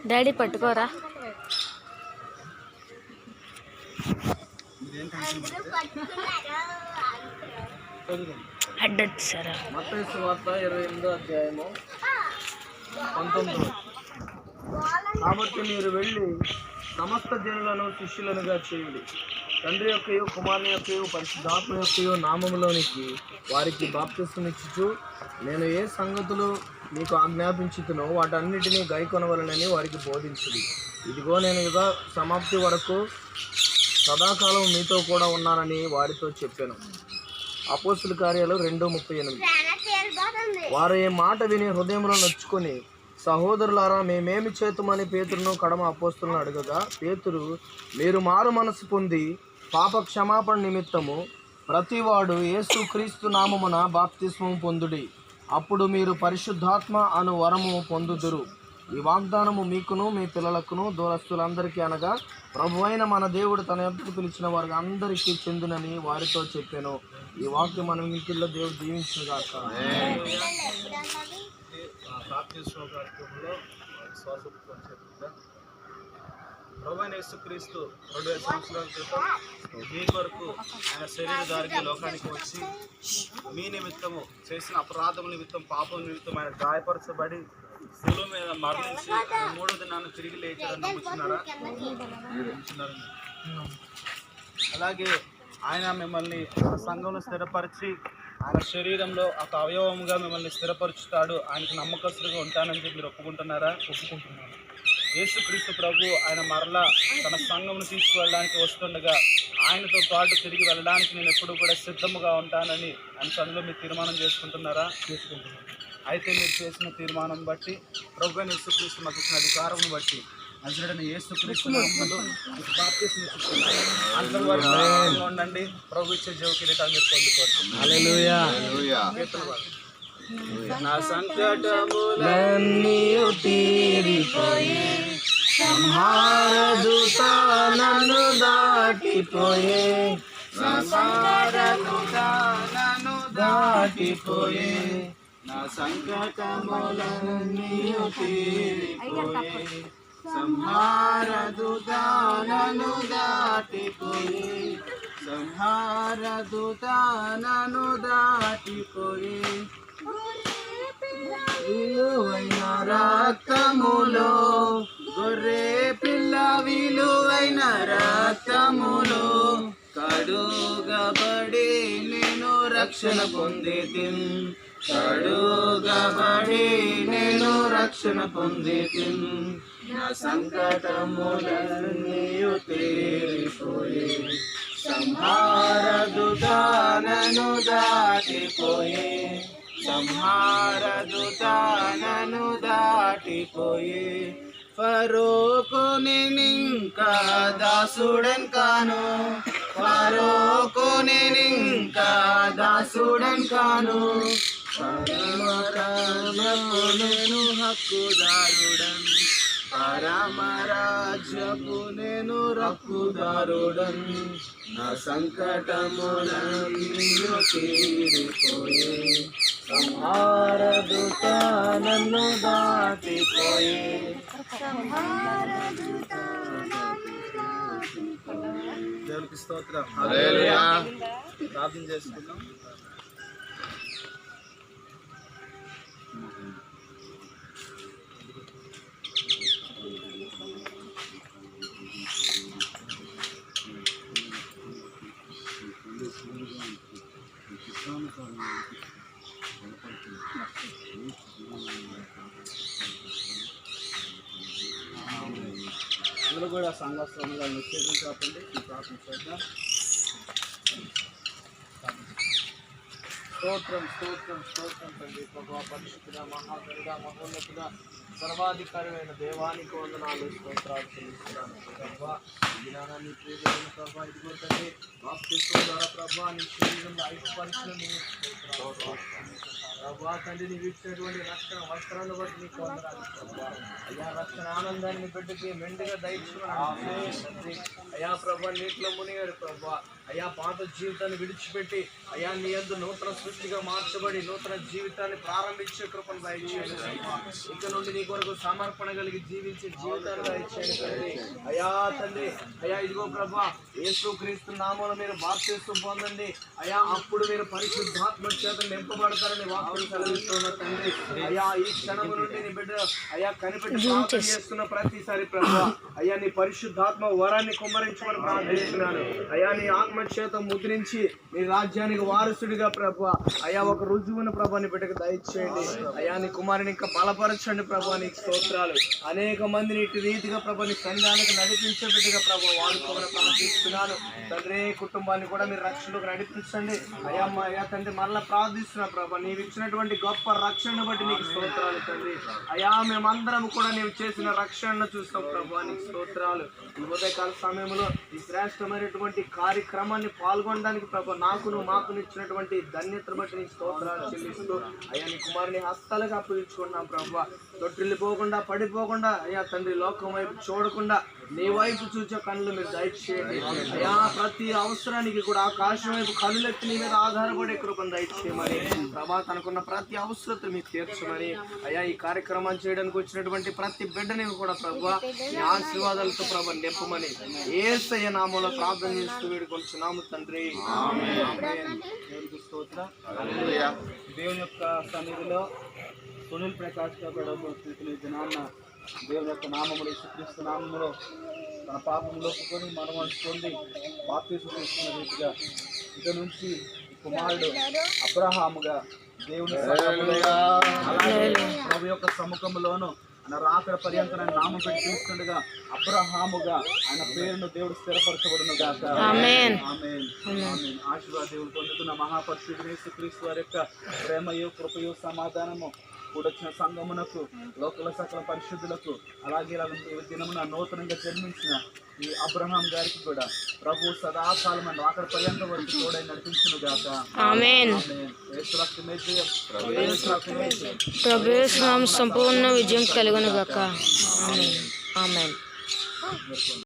Daddy పట్టుకోరా. మత్తయి సువార్త 28వ అధ్యాయము 19. కాబట్టి మీరు వెళ్ళి సమస్త జనులను శిష్యులనుగా చేయండి, తండ్రి యొక్కయు కుమారుని యొక్కయు పరిశుద్ధాత్మ యొక్కయు నామములోనికి వారికి బాప్తిస్మమిచ్చుచు నేను ఏ సంగతులు మీకు ఆజ్ఞాపించుతునో వాటన్నిటినీ గైకొనవలనని వారికి బోధించుడి. ఇదిగో నేను యుగ సమాప్తి వరకు సదాకాలం మీతో కూడా ఉన్నానని వారితో చెప్పాను. అపోస్తుల కార్యాలు 2:38. వారు ఈ మాట విని హృదయంలో నొచ్చుకొని, సహోదరులారా మేమేమి చేతుమని పేతురును కడమ అపోస్తులను అడగగా, పేతురు, మీరు మారు మనసు పొంది పాప క్షమాపణ నిమిత్తము ప్రతివాడు యేసుక్రీస్తు నామమున బాప్తిస్మము పొందుడి, అప్పుడు మీరు పరిశుద్ధాత్మ అను వరము పొందుదురు. ఈ వాగ్దానము మీకును మీ పిల్లలకును దూరస్తులందరికీ అనగా ప్రభువైన మన దేవుడు తన యొద్దకు పిలిచిన వారికి అందరికీ చెందునని వారితో చెప్పాను. ఈ వాక్యం మన ఇంటిలో దేవుడు దీవించుగాక. ప్రభువైన యేసుక్రీస్తు 2000 సంవత్సరాల క్రితం మీ కొరకు ఆయన శరీరధారికి లోకానికి వచ్చి మీ నిమిత్తము చేసిన అపరాధం నిమిత్తం, పాపం నిమిత్తం ఆయన గాయపరచబడి శిలువ మీద మరణించి 3వ దినాన్ని తిరిగి లేచారని నమ్ముతున్నారా? అలాగే ఆయన మిమ్మల్ని సంఘంలో స్థిరపరిచి ఆయన శరీరంలో ఒక అవయవముగా మిమ్మల్ని స్థిరపరుచుతాడు. ఆయనకు నమ్మకస్తులుగా ఉంటానని చెప్పి మీరు ఒప్పుకుంటున్నారా? ఒప్పుకుంటున్నారు. యేసుక్రీస్తు ప్రభు ఆయన మరలా తన సంఘమును తీసుకువెళ్ళడానికి వస్తుండగా ఆయనతో పాటు తిరిగి వెళ్ళడానికి నేను ఎప్పుడూ కూడా సిద్ధముగా ఉంటానని ఆయన సన్నిధిలో మీరు తీర్మానం చేసుకుంటున్నారా? చేసుకుంటున్నారు. అయితే మీరు చేసిన తీర్మానం బట్టి ప్రభు అయిన యేసుక్రీస్తు మాకు ఇచ్చిన అధికారం బట్టి నజరేయుడైన యేసుక్రీస్తు నామములో మీకు బాప్తిస్మం ఇస్తున్నాను. అందరూ వారు ఉండండి. ప్రభు ఇచ్చే జీవ కిరీటాన్ని మీరు పొందుకోండి. హల్లెలూయా. నా సంకటములన్నీ తీరిపోయే, సంహారదూత నన్ను దాటిపోయే, సంహారదూత నన్ను దాటిపోయే, నా సంకటములన్నీ తీరిపోయే, సంహారదూత నన్ను దాటిపోయే, సంహారదూత నన్ను దాటిపోయే, విలువైన రక్తములో గొర్రె పిల్ల విలువైన రక్తములో కడుగబడి నేను రక్షణ పొందితిన్, కడుగబడి నేను రక్షణ పొందితిన్, నా సంకటములన్నీ తీరిపోయే, సంహారదూత నన్ను దాటిపోయే, సంహారదూత నన్ను దాటిపోయే, ఫరోకు నేనింకా దాసుడన్ కాను, ఫరోకు నేనింకా దాసుడన్ కాను, పరమరాజ్యపు నేను హక్కుదారుడన్, పరమరాజ్యపు నేను హక్కుదారుడన్, నా సంకటములన్నీ తీరిపోయే, సంహారదూత నన్ను దాటిపోయే. దేవునికి స్తోత్రం. హల్లెలూయా. ప్రార్థన చేసుకుందాం. అందరూ కూడా సంఘస్థానంగా నిశ్చయించండి. ఈ ప్రార్థన చేద్దాం. స్తోత్రం స్తోత్రం స్తోత్రం తండ్రి ప్రభా, పరిశుద్ధుడ, మహాగణుడ, మహోన్నతుడ, సర్వాధికారమైన దేవానికి వందనాలు, స్తోత్రాలు చెల్లిస్తున్నాను ప్రభా. ఈ జ్ఞానాన్ని ప్రియమైన ప్రభా, ఇదిగో తండ్రి బాప్తిస్మం ద్వారా ప్రభా నీ శరీరంలో ఐక్యపరిచిన ప్రభా తండ్రి నీవు ఇచ్చినటువంటి రక్షణ వస్త్రాన్ని బట్టి నీకు వందనాలు ప్రభా. అయ్యా రక్షణ ఆనందాన్ని బిడ్డకి మెండుగా దయచుకున్నాను తండ్రి. అయ్యా ప్రభా నీటిలో మునిగాడు ప్రభా. అయ్యా పాత జీవితాన్ని విడిచిపెట్టి అయ్యా నీ యందు నూతన సృష్టిగా మార్చబడి నూతన జీవితాన్ని ప్రారంభించే కృపను దయచేయండి ప్రభా. ఇక నుండి నీ కొరకు సమర్పణ కలిగి జీవించే జీవితాన్ని దయచేయండి తండ్రి. అయ్యా తండ్రి, అయ్యా ఇదిగో ప్రభా యేసుక్రీస్తు నామములో మీరు బాప్తిస్మం పొందండి. అయ్యా అప్పుడు మీరు పరిశుద్ధాత్మ చేత నింపబడతారని వాక్యం సెలవిస్తున్న తండ్రి. అయ్యా ఈ క్షణము నుండి నీ బిడ్డ అయ్యా కనిపెట్టి ప్రార్థన చేస్తున్న ప్రతిసారి ప్రభా అయ్యా నీ పరిశుద్ధాత్మ వరాన్ని కుమ్మరించమని ప్రార్థిస్తున్నాను. అయ్యా నీ ఆత్మ చేత ముద్రించి నీ రాజ్యానికి వారసుడిగా ప్రభా అయ్యా ఒక రుజువును ప్రభా నీ బిడ్డకు దయచేయండి. అయ్యా నీ కుమారుని ఇంకా బలపరచండి ప్రభా, నీకు స్తోత్రాలు. అనేక మందిని ఇటు రీతిగా ప్రభా నీ సంఘానికి నడిపించే బిడ్డగా ప్రభా వాడుకోమని ప్రార్థిస్తున్నాను తండ్రి. కుటుంబాన్ని కూడా మీరు రక్షణలోకి నడిపించండి అయ్యా. అయ్యా తండ్రి మరలా ప్రార్థిస్తున్నా ప్రభా నీవు ఇచ్చినటువంటి గొప్ప రక్షణను బట్టి నీకు స్తోత్రాలు తండ్రి. అయ్యా మేమందరం కూడా నీవు చేసిన రక్షణను చూస్తాం ప్రభా, నీకు స్తోత్రాలు. ఈ ఉదయకాల సమయంలో ఈ శ్రేష్టమైనటువంటి కార్యక్రమాన్ని పాల్గొనడానికి ప్రభా మాకును ఇచ్చినటువంటి ధన్యతను బట్టి నీకు స్తోత్రాలు చెల్లిస్తూ అయ్యా నీ కుమారుని హస్తాలకు అప్పగించుకున్నాం ప్రభా. తొట్టిల్లిపోకుండా పడిపోకుండా అయ్యా తండ్రి లోకం వైపు చూడకుండా నీ వైపు చూచే కళ్ళు మీరు దయచేయండి అయ్యా. ప్రతి అవసరానికి కూడా ఆకాశం వైపు కళ్ళెత్తి నీ మీద ఆధారపడే కృపను దయచేయమని ప్రభా తనకున్న ప్రతి అవసరత మీకు తీర్చమని అయ్యా. ఈ కార్యక్రమాన్ని చేయడానికి వచ్చినటువంటి ప్రతి బిడ్డని కూడా ప్రభా నీ ఆశీర్వాదాలతో ప్రభా నింపమని యేసయ్య నామములో ప్రార్థన చేస్తూ వేడుకొంటున్నాము తండ్రి. దేవునికి స్తోత్రం. హల్లెలూయా. దేవుని యొక్క సన్నిధిలో సునీల్ ప్రకాష్ గారు స్థితిని దినాన్న దేవుని యొక్క నామములు యేసుక్రీస్తు నామములో తన పాపములు ఒప్పుకొని మనసు పొంది బాప్తిస్మం తీసుకున్న రీతిగా ఇక నుంచి కుమారుడు అబ్రహాముగా దేవుని అలాగే ప్రభు యొక్క సముఖంలోను ఆయన రాకడ పర్యంతం ఆయన నామం పెట్టి చూస్తుండగా అబ్రహాముగా ఆయన పేరును దేవుడు స్థిరపరచబడును గాక. ఆమేన్. ఆశీర్వాద దేవుడు పొందుతున్న మహాపరిశుద్ధుడు యేసుక్రీస్తు వారి యొక్క ప్రేమయు కృపయు సమాధానము కూడొచ్చిన సంఘమునకు లోకల సకల పరిశుద్ధులకు అలాగే దినమున నూతనంగా జన్మించిన ఈ అబ్రహాం గారికి కూడా ప్రభు సదాకాలం రాకడ పర్యంతం వరకు తోడై నడిపించును గాక. ఆమేన్. యేసు రక్తమే జయం. ప్రభు యేసు నామమున సంపూర్ణ విజయం కలుగును గాక. ఆమేన్. ఆమేన్.